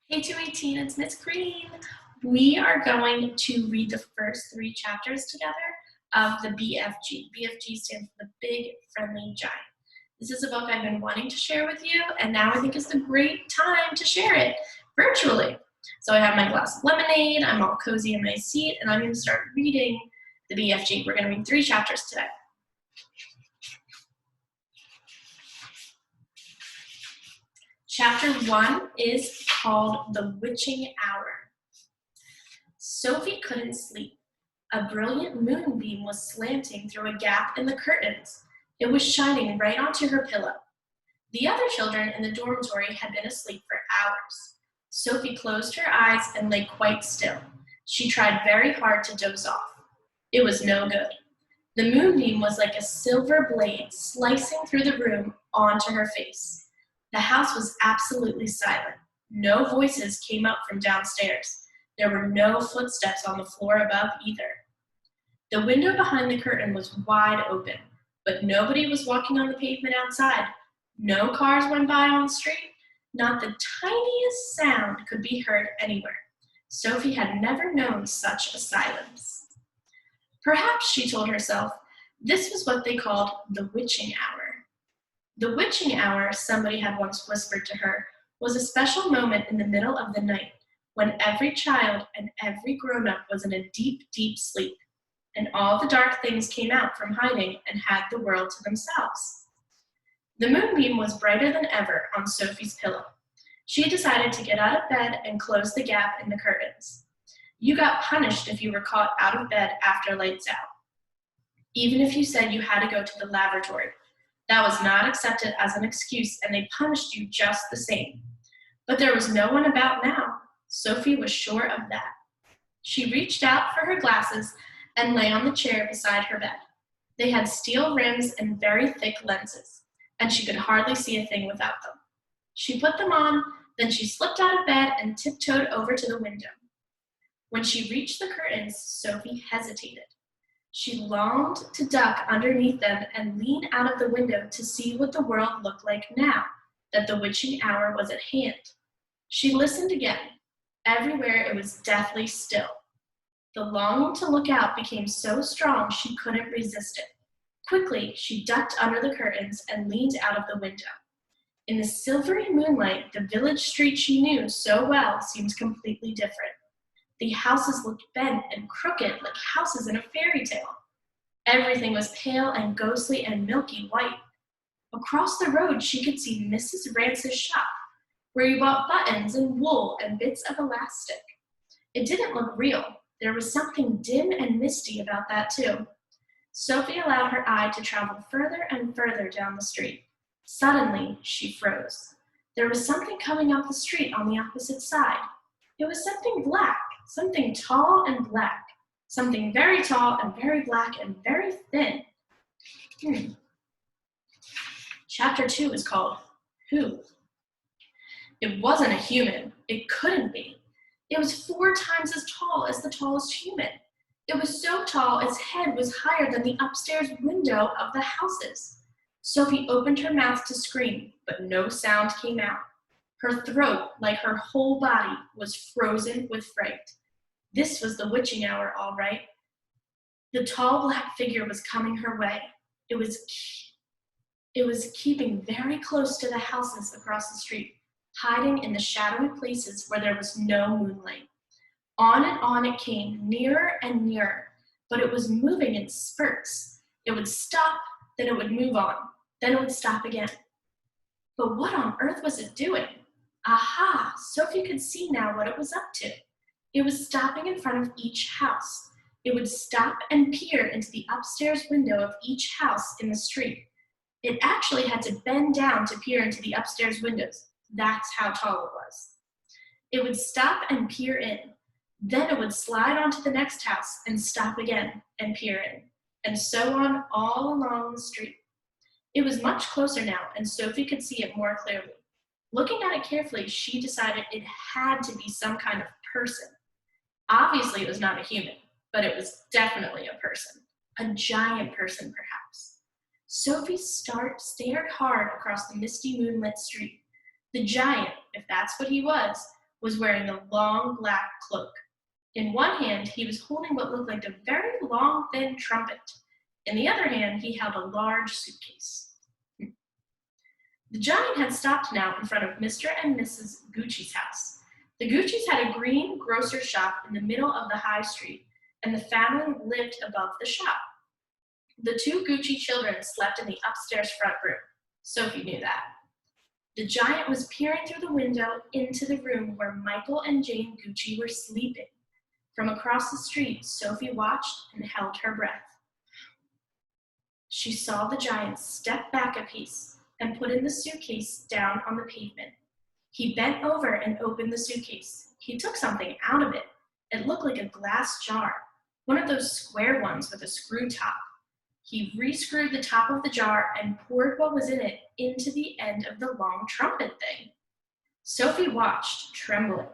Hey 218, it's Miss Green. We are going to read the first 3 chapters together of the BFG. BFG stands for the Big Friendly Giant. This is a book I've been wanting to share with you, and now I think is the great time to share it virtually. So I have my glass of lemonade, I'm all cozy in my seat, and I'm going to start reading the BFG. We're going to read 3 chapters today. Chapter 1 is called The Witching Hour. Sophie couldn't sleep. A brilliant moonbeam was slanting through a gap in the curtains. It was shining right onto her pillow. The other children in the dormitory had been asleep for hours. Sophie closed her eyes and lay quite still. She tried very hard to doze off. It was no good. The moonbeam was like a silver blade slicing through the room onto her face. The house was absolutely silent. No voices came up from downstairs. There were no footsteps on the floor above either. The window behind the curtain was wide open, but nobody was walking on the pavement outside. No cars went by on the street. Not the tiniest sound could be heard anywhere. Sophie had never known such a silence. Perhaps, she told herself, this was what they called the witching hour. The witching hour, somebody had once whispered to her, was a special moment in the middle of the night when every child and every grown-up was in a deep, deep sleep, and all the dark things came out from hiding and had the world to themselves. The moonbeam was brighter than ever on Sophie's pillow. She decided to get out of bed and close the gap in the curtains. You got punished if you were caught out of bed after lights out. Even if you said you had to go to the lavatory, that was not accepted as an excuse, and they punished you just the same. But there was no one about now. Sophie was sure of that. She reached out for her glasses and lay on the chair beside her bed. They had steel rims and very thick lenses, and she could hardly see a thing without them. She put them on, then she slipped out of bed and tiptoed over to the window. When she reached the curtains, Sophie hesitated. She longed to duck underneath them and lean out of the window to see what the world looked like now that the witching hour was at hand. She listened again. Everywhere it was deathly still. The longing to look out became so strong she couldn't resist it. Quickly, she ducked under the curtains and leaned out of the window. In the silvery moonlight, the village street she knew so well seemed completely different. The houses looked bent and crooked like houses in a fairy tale. Everything was pale and ghostly and milky white. Across the road, she could see Mrs. Rance's shop, where you bought buttons and wool and bits of elastic. It didn't look real. There was something dim and misty about that too. Sophie allowed her eye to travel further and further down the street. Suddenly, she froze. There was something coming up the street on the opposite side. It was something black, something tall and black, something very tall and very black and very thin. Chapter 2 is called Who? It wasn't a human. It couldn't be. It was 4 times as tall as the tallest human. It was so tall its head was higher than the upstairs window of the houses. Sophie opened her mouth to scream, but no sound came out. Her throat, like her whole body, was frozen with fright. This was the witching hour, all right. The tall black figure was coming her way. It was keeping very close to the houses across the street, hiding in the shadowy places where there was no moonlight. On it came, nearer and nearer, but it was moving in spurts. It would stop, then it would move on, then it would stop again. But what on earth was it doing? Aha! Sophie could see now what it was up to. It was stopping in front of each house. It would stop and peer into the upstairs window of each house in the street. It actually had to bend down to peer into the upstairs windows. That's how tall it was. It would stop and peer in. Then it would slide onto the next house and stop again and peer in, and so on all along the street. It was much closer now, and Sophie could see it more clearly. Looking at it carefully, she decided it had to be some kind of person. Obviously, it was not a human, but it was definitely a person. A giant person, perhaps. Sophie stared hard across the misty moonlit street. The giant, if that's what he was was wearing a long black cloak. In one hand, he was holding what looked like a very long, thin trumpet. In the other hand, he held a large suitcase. The giant had stopped now in front of Mr. and Mrs. Gucci's house. The Guccis had a green grocer's shop in the middle of the high street, and the family lived above the shop. The two Gucci children slept in the upstairs front room. Sophie knew that. The giant was peering through the window into the room where Michael and Jane Gucci were sleeping. From across the street, Sophie watched and held her breath. She saw the giant step back a piece and put in the suitcase down on the pavement. He bent over and opened the suitcase. He took something out of it. It looked like a glass jar, one of those square ones with a screw top. He rescrewed the top of the jar and poured what was in it into the end of the long trumpet thing. Sophie watched, trembling.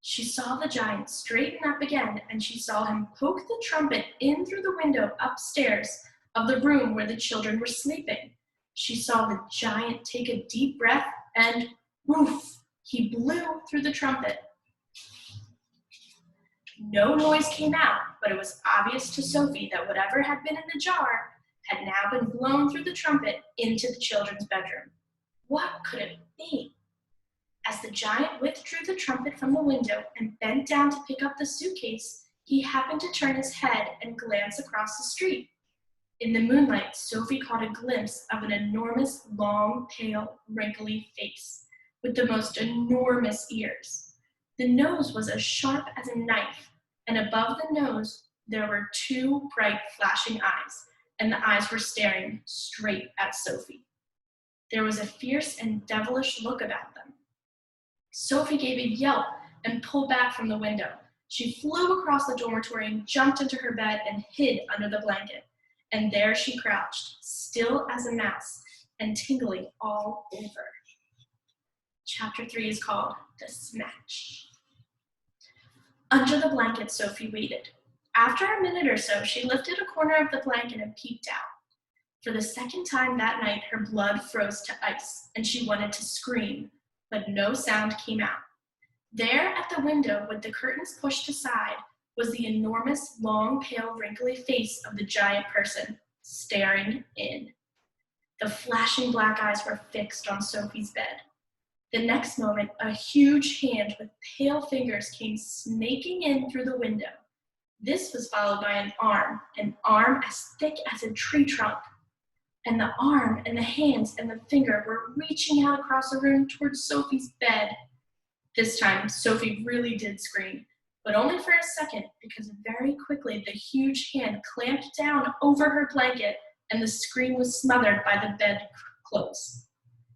She saw the giant straighten up again, and she saw him poke the trumpet in through the window upstairs of the room where the children were sleeping. She saw the giant take a deep breath and, woof, he blew through the trumpet. No noise came out, but it was obvious to Sophie that whatever had been in the jar had now been blown through the trumpet into the children's bedroom. What could it be? As the giant withdrew the trumpet from the window and bent down to pick up the suitcase, he happened to turn his head and glance across the street. In the moonlight, Sophie caught a glimpse of an enormous, long, pale, wrinkly face with the most enormous ears. The nose was as sharp as a knife, and above the nose there were two bright, flashing eyes, and the eyes were staring straight at Sophie. There was a fierce and devilish look about them. Sophie gave a yelp and pulled back from the window. She flew across the dormitory and jumped into her bed and hid under the blanket. And there she crouched, still as a mouse and tingling all over. Chapter 3 is called The Snatch. Under the blanket, Sophie waited. After a minute or so, she lifted a corner of the blanket and peeked out. For the second time that night, her blood froze to ice, and she wanted to scream, but no sound came out. There at the window, with the curtains pushed aside, was the enormous, long, pale, wrinkly face of the giant person, staring in. The flashing black eyes were fixed on Sophie's bed. The next moment, a huge hand with pale fingers came snaking in through the window. This was followed by an arm as thick as a tree trunk. And the arm and the hands and the finger were reaching out across the room towards Sophie's bed. This time, Sophie really did scream, but only for a second, because very quickly the huge hand clamped down over her blanket and the scream was smothered by the bedclothes.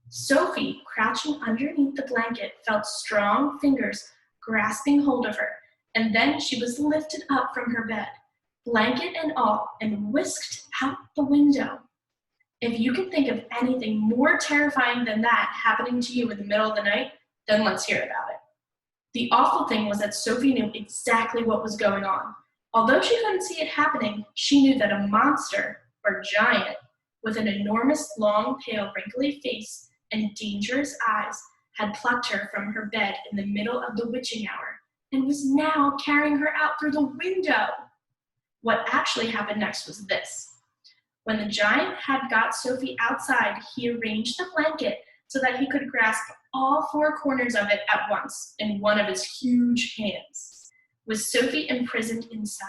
Sophie, crouching underneath the blanket, felt strong fingers grasping hold of her, and then she was lifted up from her bed, blanket and all, and whisked out the window. If you can think of anything more terrifying than that happening to you in the middle of the night, then let's hear about it. The awful thing was that Sophie knew exactly what was going on. Although she couldn't see it happening, she knew that a monster, or giant, with an enormous, long, pale, wrinkly face and dangerous eyes, had plucked her from her bed in the middle of the witching hour and was now carrying her out through the window. What actually happened next was this. When the giant had got Sophie outside, he arranged the blanket so that he could grasp all four corners of it at once in one of his huge hands, with Sophie imprisoned inside.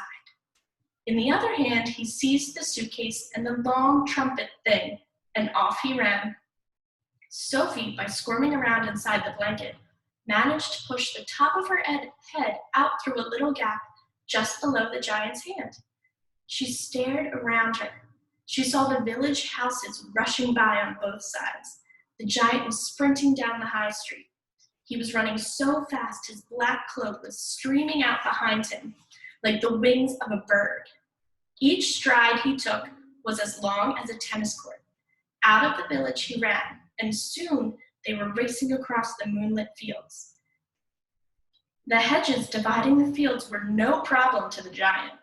In the other hand, he seized the suitcase and the long trumpet thing, and off he ran. Sophie, by squirming around inside the blanket, managed to push the top of her head out through a little gap just below the giant's hand. She stared around her. She saw the village houses rushing by on both sides. The giant was sprinting down the high street. He was running so fast his black cloak was streaming out behind him like the wings of a bird. Each stride he took was as long as a tennis court. Out of the village he ran, and soon they were racing across the moonlit fields. The hedges dividing the fields were no problem to the giant.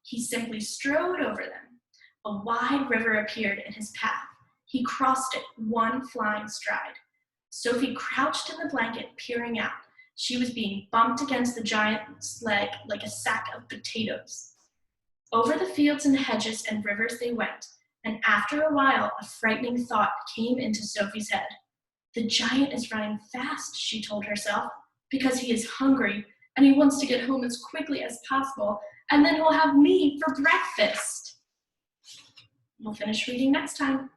He simply strode over them. A wide river appeared in his path. He crossed it one flying stride. Sophie crouched in the blanket, peering out. She was being bumped against the giant's leg like a sack of potatoes. Over the fields and hedges and rivers they went, and after a while a frightening thought came into Sophie's head. The giant is running fast, she told herself, because he is hungry and he wants to get home as quickly as possible, and then he'll have me for breakfast. We'll finish reading next time.